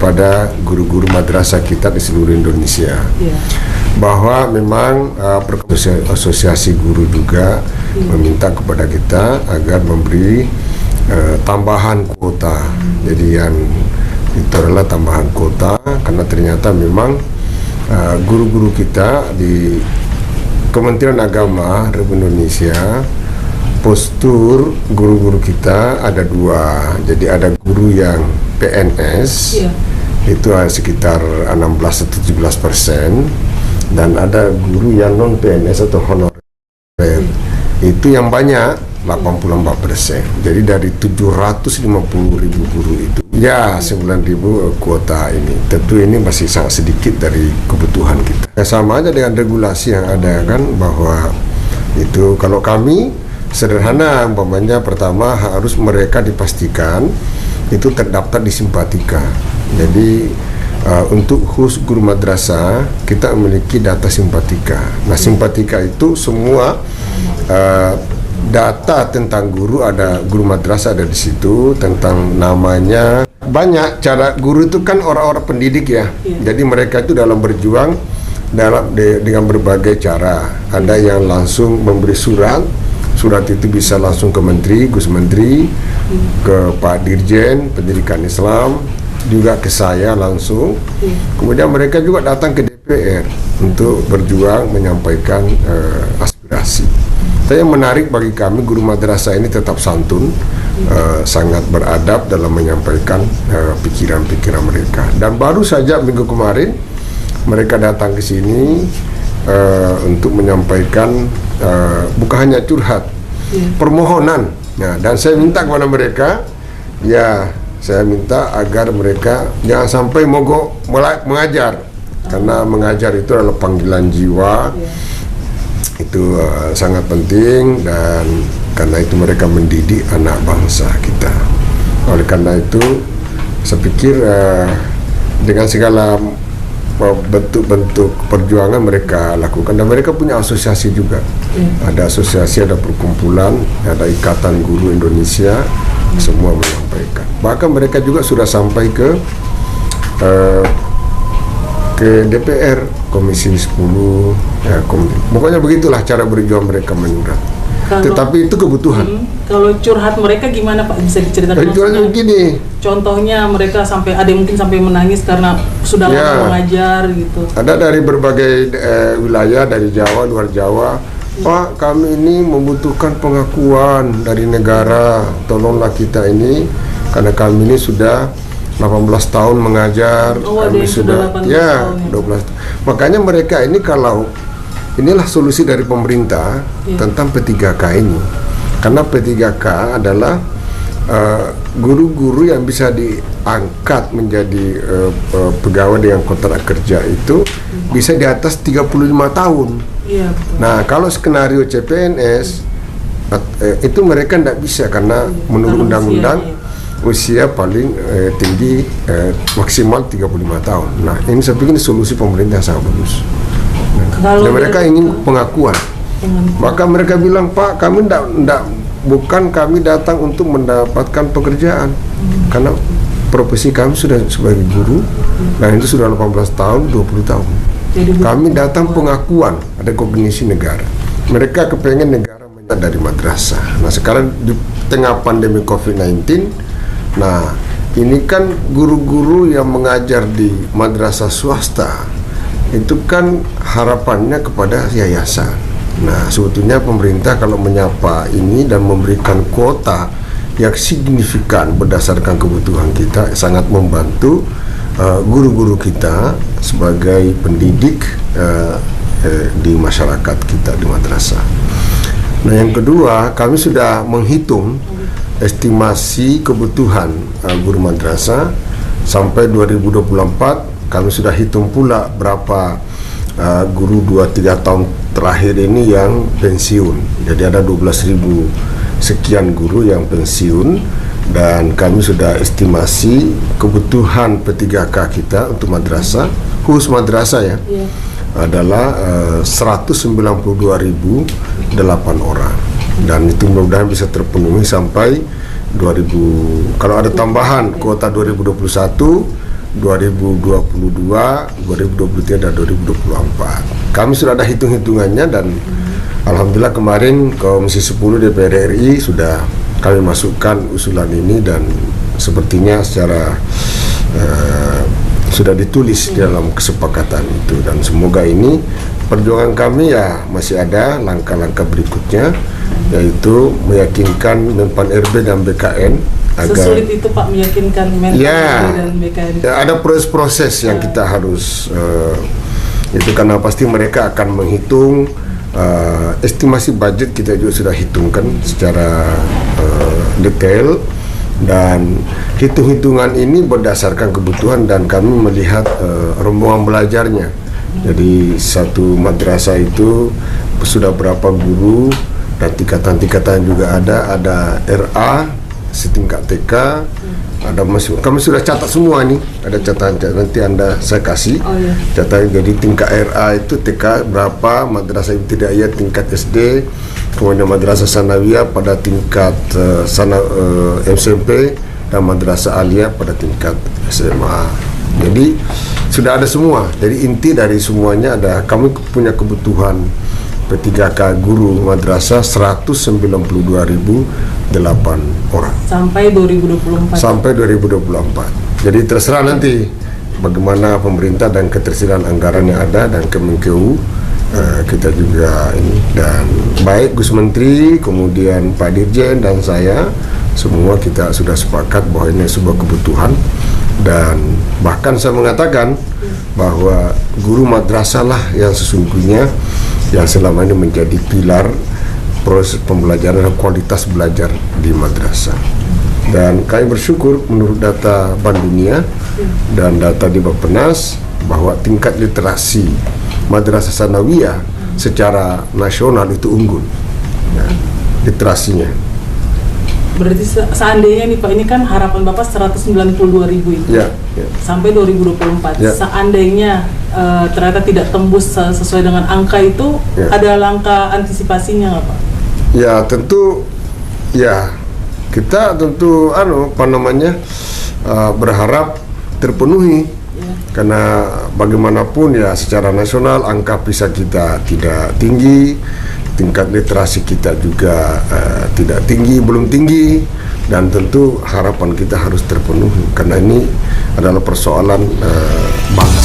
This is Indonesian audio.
kepada guru-guru madrasah kita di seluruh Indonesia, bahwa memang asosiasi guru juga meminta kepada kita agar memberi tambahan kuota. Jadi yang itu adalah tambahan kuota karena ternyata memang guru-guru kita di Kementerian Agama Republik Indonesia, postur guru-guru kita ada dua. Jadi ada guru yang PNS, itu sekitar 16-17%, dan ada guru yang non PNS atau honorer, itu yang banyak 84%. Jadi dari 750.000 guru itu, ya 9.000 kuota ini. Tentu ini masih sangat sedikit dari kebutuhan kita. Sama aja dengan regulasi yang ada kan, bahwa itu kalau kami sederhana, umpamanya pertama harus mereka dipastikan itu terdaftar di Simpatika. Jadi untuk khusus guru madrasah kita memiliki data Simpatika. Nah, Simpatika itu semua data tentang guru, ada guru madrasah ada di situ, tentang namanya. Banyak cara guru itu kan orang-orang pendidik ya. Jadi mereka itu dalam berjuang dengan berbagai cara. Ada yang langsung memberi surat itu bisa langsung ke Menteri, Gus Menteri, ke Pak Dirjen Pendidikan Islam, juga ke saya langsung. Kemudian mereka juga datang ke DPR untuk berjuang menyampaikan aspirasi. Tapi yang menarik bagi kami, guru madrasah ini tetap santun, sangat beradab dalam menyampaikan pikiran-pikiran mereka. Dan baru saja minggu kemarin mereka datang ke sini untuk menyampaikan bukan hanya curhat, permohonan. Nah, dan saya minta kepada mereka, saya minta agar mereka jangan sampai mogok mengajar, karena mengajar itu adalah panggilan jiwa. Itu sangat penting, dan karena itu mereka mendidik anak bangsa kita. Oleh karena itu saya pikir dengan segala bentuk-bentuk perjuangan mereka lakukan, dan mereka punya asosiasi juga. Ada asosiasi, ada perkumpulan, ada Ikatan Guru Indonesia, semua menyampaikan. Bahkan mereka juga sudah sampai ke DPR, Komisi 10, pokoknya begitulah cara berjuang mereka menyurat. Tetapi itu kebutuhan. Kalau curhat mereka gimana Pak, bisa diceritakan? Curhatnya begini. Contohnya mereka ada mungkin sampai menangis karena sudah lama mengajar gitu. Ada dari berbagai wilayah, dari Jawa, luar Jawa. Pak, kami ini membutuhkan pengakuan dari negara. Tolonglah kita ini, karena kami ini sudah 18 tahun mengajar. Kami sudah 12. Makanya mereka ini, kalau inilah solusi dari pemerintah tentang P3K ini. Karena P3K adalah guru-guru yang bisa diangkat menjadi pegawai dengan kontrak kerja itu bisa di atas 35 tahun. Nah, kalau skenario CPNS itu mereka tidak bisa, karena menurut undang-undang usia paling tinggi maksimal 35 tahun. Nah, ini saya pikir solusi pemerintah sangat bagus. Dan mereka ingin pengakuan. Maka mereka bilang, Pak, kami bukan kami datang untuk mendapatkan pekerjaan, karena profesi kami sudah sebagai guru, dan itu sudah 18 tahun, 20 tahun. Kami datang pengakuan, ada kognisi negara. Mereka kepengen negara dari madrasah. Nah, sekarang di tengah pandemi COVID-19, nah ini kan guru-guru yang mengajar di madrasah swasta, itu kan harapannya kepada yayasan. Nah, sebetulnya pemerintah kalau menyapa ini dan memberikan kuota yang signifikan berdasarkan kebutuhan kita, sangat membantu guru-guru kita sebagai pendidik di masyarakat kita di madrasah. Nah, yang kedua, kami sudah menghitung estimasi kebutuhan guru madrasah sampai 2024. Kami sudah hitung pula berapa guru 2-3 tahun terakhir ini yang pensiun. Jadi ada 12.000 sekian guru yang pensiun, dan kami sudah estimasi kebutuhan P3K kita untuk madrasah, khusus madrasah adalah 192.008 orang, dan itu mudah-mudahan bisa terpenuhi sampai 2000. Kalau ada tambahan kuota 2021 2022, 2023 dan 2024. Kami sudah ada hitung-hitungannya dan alhamdulillah kemarin Komisi 10 DPR RI sudah kami masukkan usulan ini dan sepertinya secara sudah ditulis dalam kesepakatan itu, dan semoga ini perjuangan kami ya masih ada langkah-langkah berikutnya, yaitu meyakinkan Menpan RB dan BKN agar sesulit itu Pak meyakinkan Menpan RB dan BKN. Ya, ada proses yang kita harus itu karena pasti mereka akan menghitung estimasi budget, kita juga sudah hitungkan secara detail. Dan hitung-hitungan ini berdasarkan kebutuhan dan kami melihat rombongan belajarnya. Jadi satu madrasah itu sudah berapa guru dan tingkatan-tingkatan juga ada RA setingkat TK, ada kami sudah catat semua nih, ada catatan nanti saya kasih catatan. Jadi tingkat RA itu TK berapa, madrasah ibtidaiyah tingkat SD, kemudian madrasah sanawiyah pada tingkat SMP, dan madrasah aliyah pada tingkat SMA. Jadi sudah ada semua. Jadi inti dari semuanya ada, kami punya kebutuhan P3K guru madrasah 192.008 orang sampai 2024. Sampai 2024. Jadi terserah nanti bagaimana pemerintah dan ketersediaan anggaran yang ada dan Kemenkeu. Kita juga ini, dan baik Gus Menteri, kemudian Pak Dirjen dan saya semua kita sudah sepakat bahwa ini sebuah kebutuhan, dan bahkan saya mengatakan bahwa guru madrasah lah yang sesungguhnya yang selama ini menjadi pilar proses pembelajaran dan kualitas belajar di madrasah. Dan kami bersyukur menurut data Bank Dunia dan data di Bappenas bahwa tingkat literasi madrasah sanawiyah secara nasional itu unggul ya, literasinya. Berarti seandainya nih Pak, ini kan harapan Bapak 192.000 itu sampai 2024. Seandainya ternyata tidak tembus sesuai dengan angka itu, ada langkah antisipasinya nggak Pak? Ya tentu, ya kita tentu berharap terpenuhi. Karena bagaimanapun ya secara nasional angka PISA kita tidak tinggi, tingkat literasi kita juga tidak tinggi, belum tinggi, dan tentu harapan kita harus terpenuhi karena ini adalah persoalan bangsa.